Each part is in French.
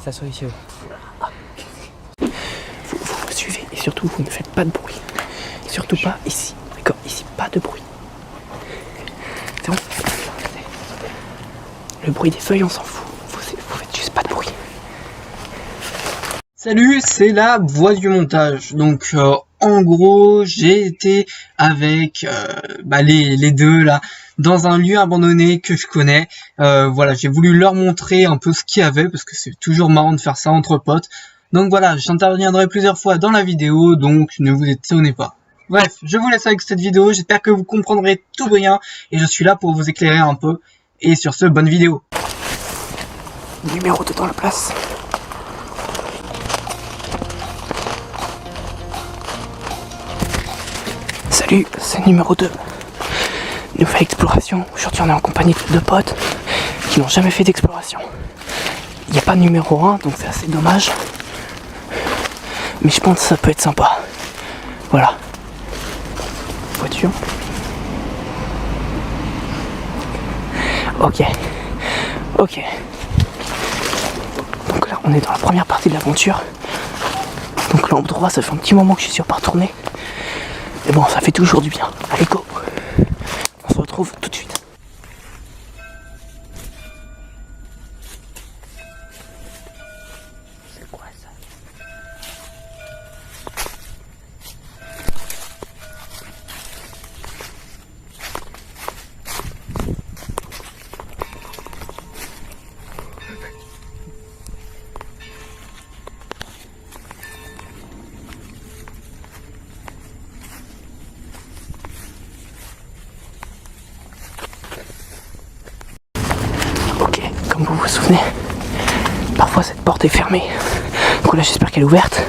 ça sur les cheveux. Vous me suivez et surtout vous ne faites pas de bruit. Surtout pas ici. D'accord, ici pas de bruit. C'est bon. Le bruit des feuilles on s'en fout. Vous faites juste pas de bruit. Salut, c'est la voix du montage. Donc en gros, j'ai été avec les deux là dans un lieu abandonné que je connais. Voilà, j'ai voulu leur montrer un peu ce qu'il y avait parce que c'est toujours marrant de faire ça entre potes. Donc voilà, j'interviendrai plusieurs fois dans la vidéo, donc ne vous étonnez pas. Bref, je vous laisse avec cette vidéo, j'espère que vous comprendrez tout bien et je suis là pour vous éclairer un peu. Et sur ce, bonne vidéo. Numéro 2 dans la place. Salut, c'est numéro 2. Nouvelle exploration. Aujourd'hui on est en compagnie de deux potes qui n'ont jamais fait d'exploration. Il n'y a pas de numéro 1, donc c'est assez dommage. Mais je pense que ça peut être sympa. Voilà. Voiture. Ok. Donc là on est dans la première partie de l'aventure. Donc l'endroit ça fait un petit moment que je suis sûr pas retourner. Mais bon, ça fait toujours du bien. Allez, go. On se retrouve tout de suite. C'est quoi ça? Ok, comme vous vous souvenez, parfois cette porte est fermée. Donc là j'espère qu'elle est ouverte.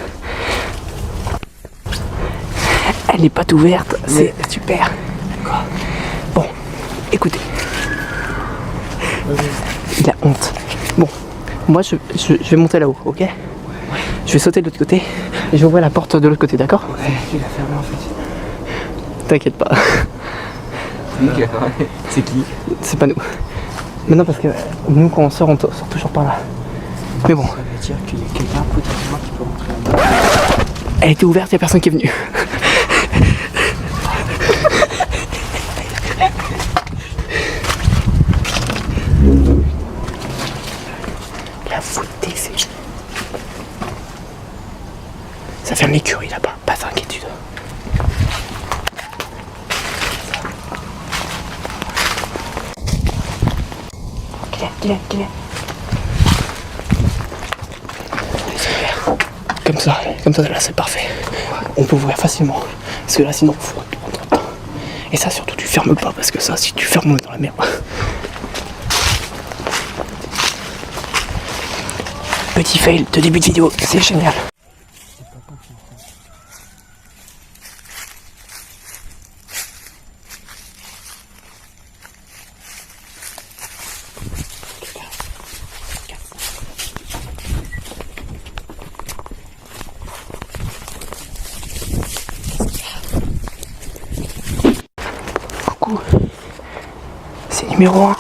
Elle n'est pas ouverte, c'est super. Bon, écoutez. Il a honte. Bon, moi je vais monter là-haut, ok? Je vais sauter de l'autre côté et je vais ouvrir la porte de l'autre côté, d'accord? Ouais, tu l'as fermé en fait. T'inquiète pas. C'est qui? C'est pas nous. Mais non, parce que nous quand on sort toujours par là. Mais bon. Ça veut dire qu'il y a quelqu'un potentiellement qui peut rentrer là-bas. Elle était ouverte, il n'y a personne qui est venu. La foutaise. Ça ferme l'écurie là-bas, pas d'inquiétude. Qu'il est. Comme ça là c'est parfait. On peut ouvrir facilement. Parce que là sinon il faut prendre le temps. Et ça surtout tu fermes pas parce que ça si tu fermes on est dans la merde. Petit fail de début de vidéo, c'est génial. Coucou. C'est numéro 1.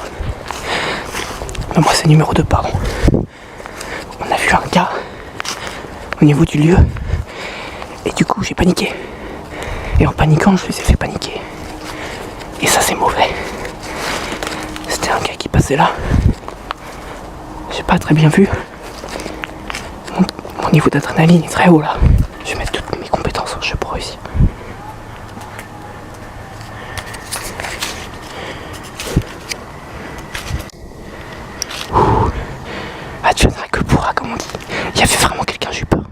Non, moi c'est numéro 2, pardon. On a vu un gars au niveau du lieu. Et du coup j'ai paniqué. Et en paniquant je les ai fait paniquer. Et ça c'est mauvais. C'était un gars qui passait là. J'ai pas très bien vu. Mon niveau d'adrénaline est très haut là. Je vais mettre toutes mes compétences au jeu pour réussir. Adviendra que pourra, comme on dit. Il y avait vraiment quelqu'un, j'ai eu peur.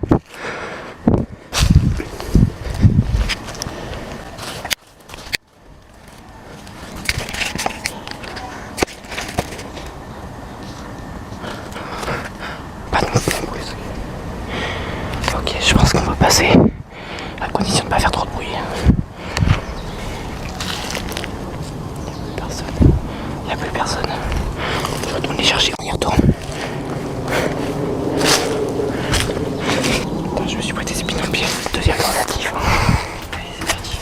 Pas de mouvement brusque. Ok, je pense qu'on va passer. À condition de ne pas faire trop de bruit. Personne. Il n'y a plus personne. Je retourne les chercher, on y retourne. Je me suis prêté ces pinons de pied. Deuxième tentative. Allez, c'est parti.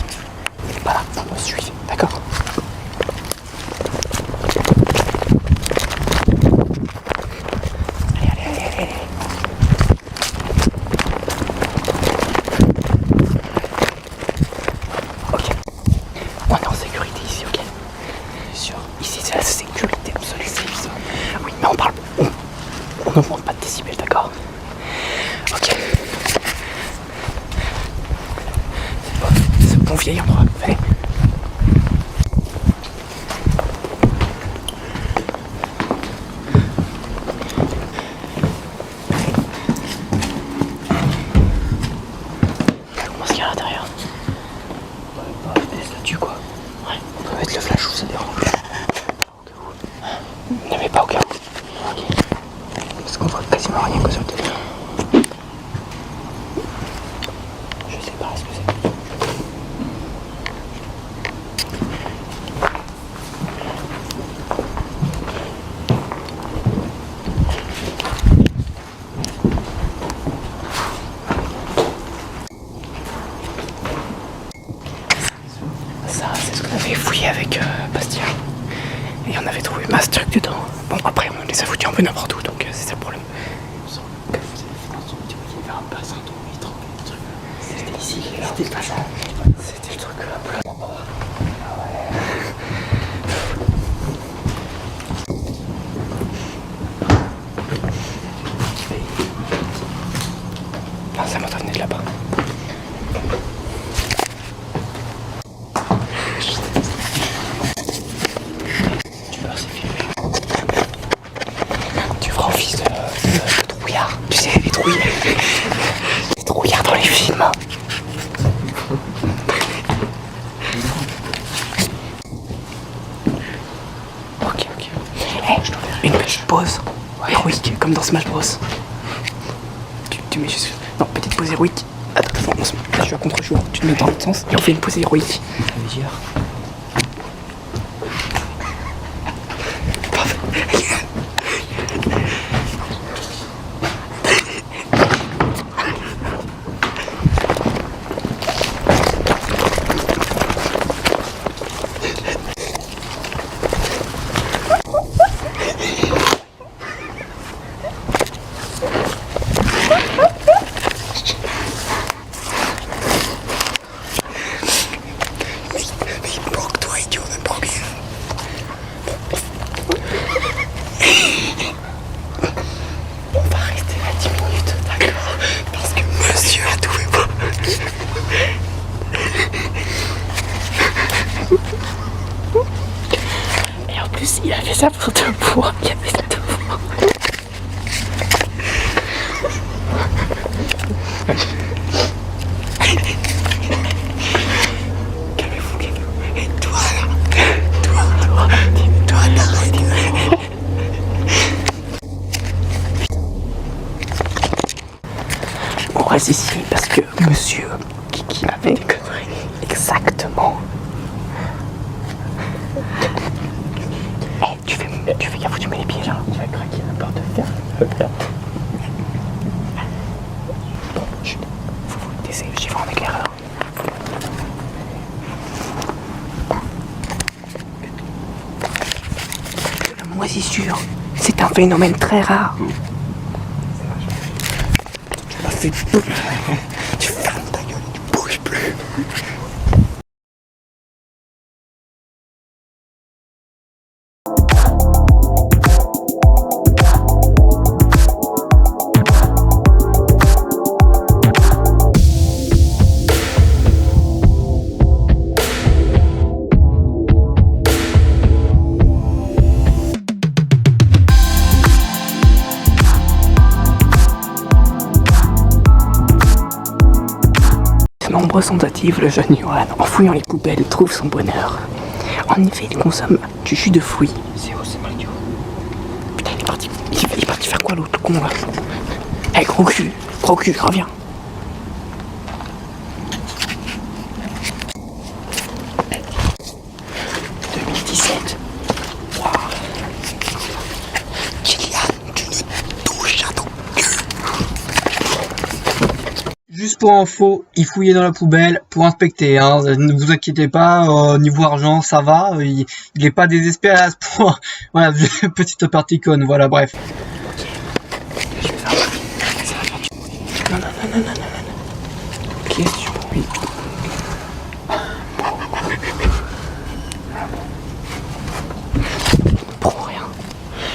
Voilà, vous me suivez, d'accord? Allez. vieil endroit. Venez. Comment est-ce qu'il y a à l'intérieur? Bah, des statues quoi. Ouais, on peut mettre le flash où ça dérange. Ne mets pas au cas où. Ok. Parce qu'on voit quasiment rien que sur le téléphone. Je sais pas ce que c'est. Ça, c'est ce qu'on avait fouillé avec Bastien. Et on avait trouvé masse truc dedans. Bon, après, on les a foutus un peu n'importe où, donc c'est ça le problème. C'était ici, c'était le passage. C'était le truc là. Non, ça m'entend venir de là-bas. Tu feras office de trouillard. Tu sais, les trouillards. Les trouillards dans les films. Ok. Hey, une petite pause héroïque, comme dans Smash Bros. Tu mets juste... Non, petite pause héroïque. Attends, là, je suis à contre-jour. Tu te mets dans l'autre sens et on fait une pause héroïque. Ça veut dire. Et en plus, il a fait ça pour 2 fois. Il a fait ça 2 fois. Calmez-vous. Et toi là. Toi, t'arrêtes. On reste ici parce que monsieur Kiki avait des conneries. Exactement. Tu fais gaffe où tu mets les pieds là. Tu vas craquer la porte de fer. Bon, chut. Faut essayer, j'y vais en éclaireur. La moisissure, c'est un phénomène très rare. Tu m'as fait peur. Tu fermes ta gueule et tu bouges plus. Nombreuses tentatives, le jeune Johan, en fouillant les poubelles, trouve son bonheur. En effet, il consomme du jus de fruits. C'est où, c'est mal du coup. Putain, il est parti faire quoi l'autre con là? Eh, gros cul, reviens. Juste pour info, il fouillait dans la poubelle pour inspecter, hein. Ne vous inquiétez pas, niveau argent ça va, il est pas désespéré à ce point. Voilà, petite particone, voilà, bref. Non. Qu'est-ce que tu veux? Pour rien.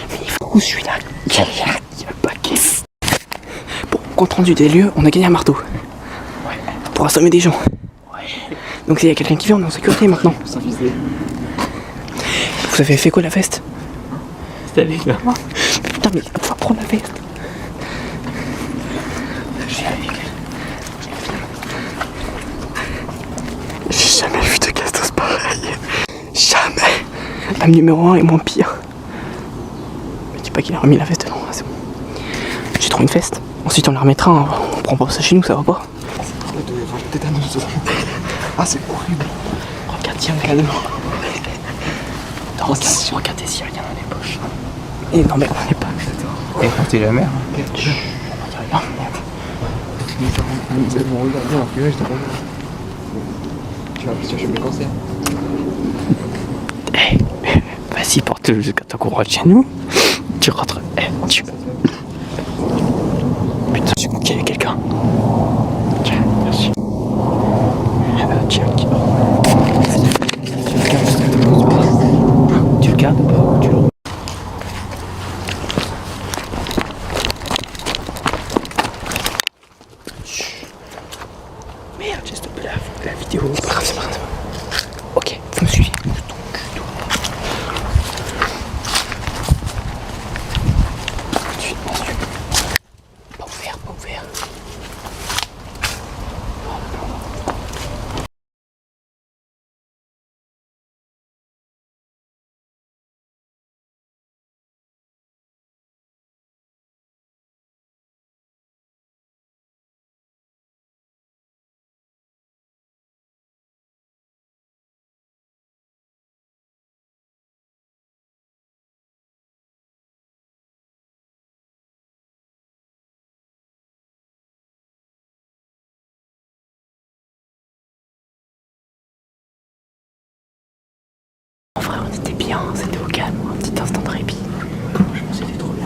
Mais il faut où celui-là? Il y a pas qu'est-ce. Bon, compte rendu des lieux, on a gagné un marteau. Ouais. Pour assommer des gens. Ouais. Donc il y a quelqu'un qui vient, on est en sécurité maintenant. Vous avez fait quoi la veste? C'était avec là. Putain mais faut prendre la veste. J'ai jamais vu de castos pareil. Jamais. L'âme numéro 1 est moins pire. Me dis pas qu'il a remis la veste, non, c'est bon. J'ai trouvé une veste. Ensuite on la remettra, hein. On prend pas ça chez nous, ça va pas. Ah c'est horrible. Regarde, tiens, regarde. Regardez s'il y a rien dans les poches. Et non mais on est pas. Et quand t'es la mère. Chut, on va dire rien, merde. Ils vont regarder alors que là je te regarde. Tu vas choper le cancer. Eh, vas-y, porte-le jusqu'à ta cour de chez nous. Tu rentres. Eh, tu. Putain, j'ai cru qu'il y avait quelqu'un. Tiens, merci. Tiens, tu le gardes ou pas? Tu le. Merde, j'ai stoppé la vidéo. C'est pas grave, c'est pas grave. Ok, vous me suivez. Pas ouvert, pas ouvert. En vrai, on était bien, c'était au calme, un petit instant de répit. C'était trop bien.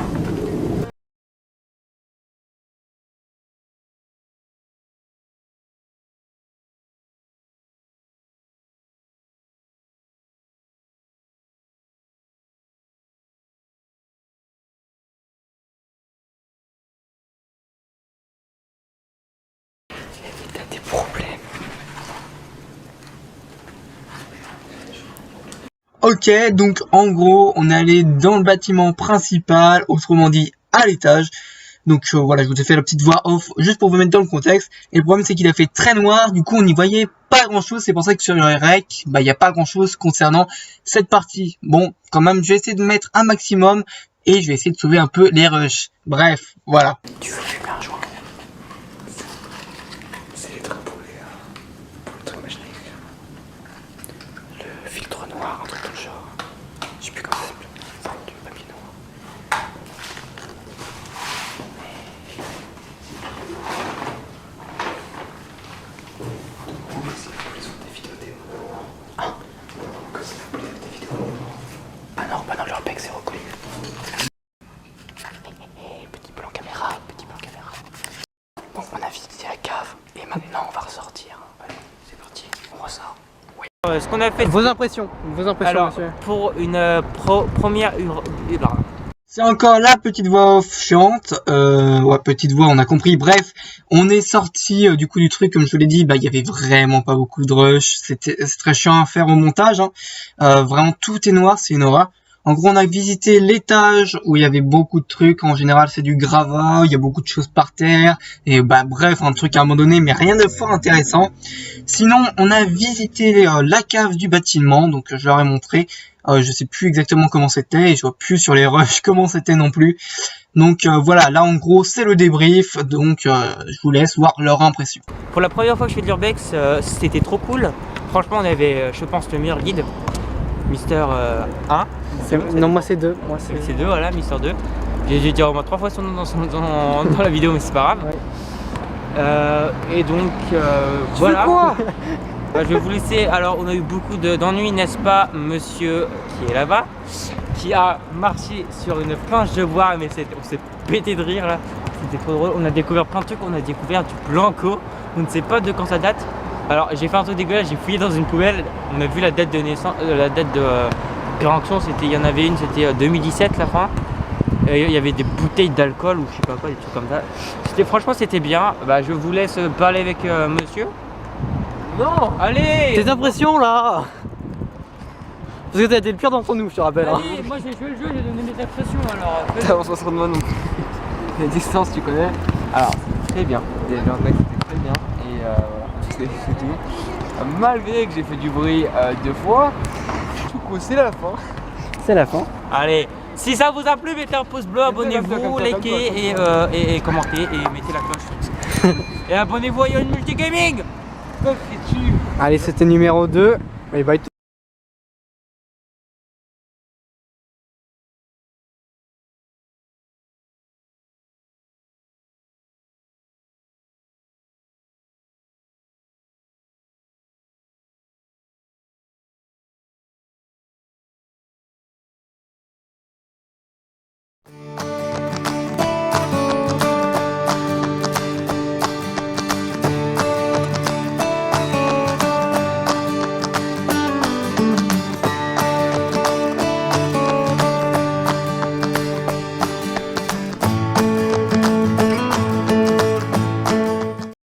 Et t'as des problèmes. Ok, donc en gros, on est allé dans le bâtiment principal, autrement dit à l'étage. Donc voilà, je vous ai fait la petite voix off juste pour vous mettre dans le contexte. Et le problème c'est qu'il a fait très noir, du coup on n'y voyait pas grand chose. C'est pour ça que sur le rec, il n'y a pas grand chose concernant cette partie. Bon, quand même, je vais essayer de mettre un maximum et je vais essayer de sauver un peu les rushs. Bref, voilà. Tu veux fumer un joint? C'est les drapeaux, pour le truc magique. Le filtre noir, un truc dans le genre. Je sais plus comment ça s'appelle. Enfin, du papier noir. Ah non, bah non, leur bec c'est reconnu. Petit plan caméra, petit plan caméra. Bon, on a visité la cave et maintenant on va ressortir. Allez, c'est parti, on ressort. Ce qu'on a fait. Vos impressions, Alors, monsieur. pour une première. C'est encore la petite voix off chiante, ouais, petite voix, on a compris. Bref, on est sorti du coup du truc, comme je vous l'ai dit, il y avait vraiment pas beaucoup de rush, c'est très chiant à faire au montage, hein. Vraiment tout est noir, c'est une horreur. En gros, on a visité l'étage où il y avait beaucoup de trucs. En général, c'est du gravat, il y a beaucoup de choses par terre. Et bref, un truc à abandonné, mais rien de fort intéressant. Sinon, on a visité la cave du bâtiment. Donc, je leur ai montré. Je sais plus exactement comment c'était. Et je vois plus sur les rushs comment c'était non plus. Donc, voilà. Là, en gros, c'est le débrief. Donc, je vous laisse voir leur impression. Pour la première fois que je fais de l'urbex, c'était trop cool. Franchement, on avait, je pense, le meilleur guide. Mister 1. Non, moi c'est 2. C'est 2, voilà, Mister 2. J'ai dit au moins 3 fois son nom dans la vidéo, mais c'est pas grave. Ouais. Et donc, voilà. Quoi Je vais vous laisser. Alors, on a eu beaucoup d'ennuis, n'est-ce pas, monsieur qui est là-bas, qui a marché sur une planche de bois, mais on s'est pété de rire là. C'était trop drôle. On a découvert plein de trucs, on a découvert du blanco. On ne sait pas de quand ça date. Alors, j'ai fait un truc dégueulasse, j'ai fouillé dans une poubelle. On a vu la date de naissance, la date de péremption. Il y en avait une, c'était 2017 la fin. Il y avait des bouteilles d'alcool ou je sais pas quoi, des trucs comme ça. Franchement, c'était bien. Je vous laisse parler avec monsieur. Non, allez. Tes impressions là. Parce que t'as été le pire d'entre nous, je te rappelle. Hein. Allez, moi j'ai joué le jeu, j'ai donné mes impressions alors. T'as en 60 mois non plus. Les distances, tu connais. Alors, c'était très bien. Les gens de mec, c'était très bien. Et voilà, c'est tout. Malgré que j'ai fait du bruit 2 fois, du coup, c'est la fin. C'est la fin. Allez, si ça vous a plu, mettez un pouce bleu, abonnez-vous, likez et commentez et mettez la cloche. Et abonnez-vous à Yon Multigaming. Allez, c'était numéro 2. Et bye.